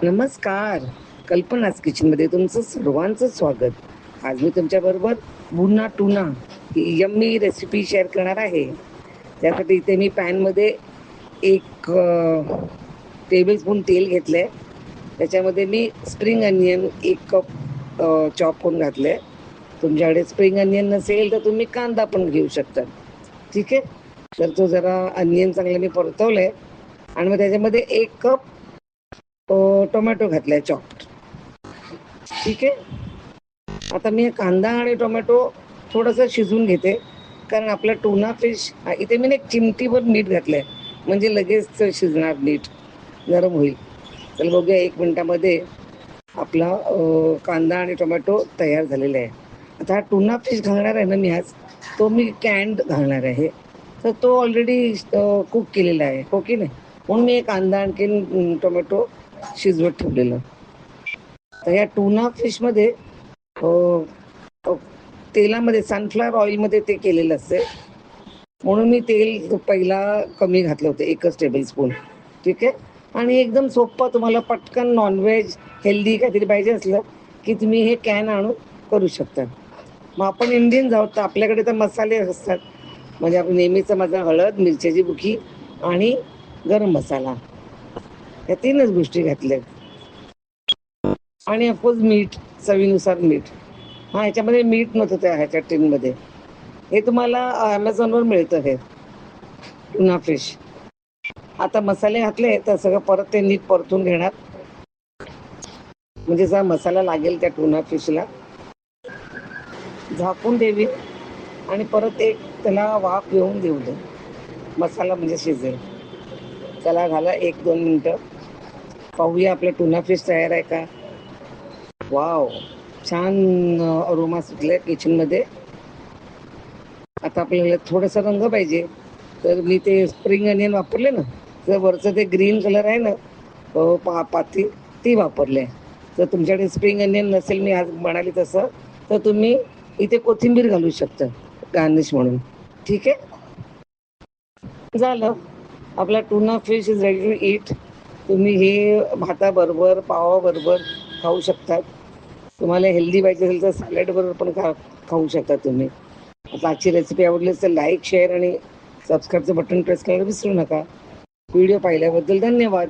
नमस्कार. कल्पनाच किचनमध्ये तुमचं सर्वांचं स्वागत. आज मी तुमच्याबरोबर बुना टुना ही यम्मी रेसिपी शेअर करणार आहे. त्यासाठी इथे मी पॅनमध्ये एक टेबलस्पून तेल घेतलं आहे. त्याच्यामध्ये मी स्प्रिंग अनियन 1 कप चॉप करून घातलं आहे. तुमच्याकडे स्प्रिंग अनियन नसेल तर तुम्ही कांदा पण घेऊ शकता. ठीक आहे. तर तो जरा अनियन चांगलं मी परतवलं आहे आणि मग त्याच्यामध्ये 1 कप टोमॅटो घातलाय चॉप्ड. ठीक आहे. आता मी कांदा आणि टोमॅटो थोडंसं शिजवून घेते, कारण आपला टुना फिश इथे मी एक चिमटीभर मीठ घातलंय, म्हणजे लगेच शिजणार, मीठ नरम होईल. तर बघूया 1 मिनिटामध्ये आपला कांदा आणि टोमॅटो तयार झालेला आहे. आता हा टुना फिश घालणार आहे ना मी आज, तो मी कॅन्ड घालणार आहे. तर तो ऑलरेडी कुक केलेला आहे, हो की नाही, म्हणून मी कांदा आणखीन टोमॅटो शिजवत ठेवलेलं. तर या टुना फिशमध्ये तेलामध्ये सनफ्लॉवर ऑइलमध्ये ते केलेलं असते, म्हणून मी तेल पहिला कमी घातलं होतं, 1च टेबलस्पून. ठीक आहे. आणि एकदम सोपं, तुम्हाला पटकन नॉनव्हेज हेल्दी काहीतरी पाहिजे असलं की तुम्ही हे कॅन आणून करू शकता. मग आपण इंडियन आहोत तर आपल्याकडे तर मसाले असतात, म्हणजे आपण नेहमीचा माझा हळद, मिरच्याची बुकी आणि गरम मसाला, या 3च गोष्टी घातल्या. आणि ऑफकोर्स मीठ, चवीनुसार मीठ. ह्याच्यामध्ये मीठ नव्हतं त्या ह्याच्या टिनमध्ये. हे तुम्हाला ॲमेझॉनवर मिळतं हे टुना फिश. आता मसाले घातले तर सगळं परत ते नीट परतून घेणार, म्हणजे जसा मसाला लागेल त्या टुना फिशला. झाकून ठेवी आणि परत त्याला वाफ येऊन देऊ दे, मसाला म्हणजे शिजेल. त्याला घाला 1-2 मिनटं. पाहूया आपला टुना फिश तयार आहे का. वाव, छान अरोमा सुटले किचनमध्ये. आता आपल्याला थोडासा रंग पाहिजे, तर मी ते स्प्रिंग अनियन वापरले ना, तर वरचं ते ग्रीन कलर आहे ना, पाती, ती वापरले. जर तुमच्याकडे स्प्रिंग अनियन नसेल, मी आज म्हणाली तसं, तर तुम्ही इथे कोथिंबीर घालू शकता गार्निश म्हणून. ठीक आहे. झालं, आपला tuna fish is ready to eat. तुम्ही हे भाताबरोबर, पावाबरोबर खाऊ शकतात. तुम्हाला हेल्दी पाहिजे असेल तर सॅलड बरोबर पण खाऊ शकता तुम्ही. आता आजची रेसिपी आवडली तर लाईक, शेअर आणि सबस्क्राईबचं बटन प्रेस करायला विसरू नका. व्हिडिओ पाहिल्याबद्दल धन्यवाद.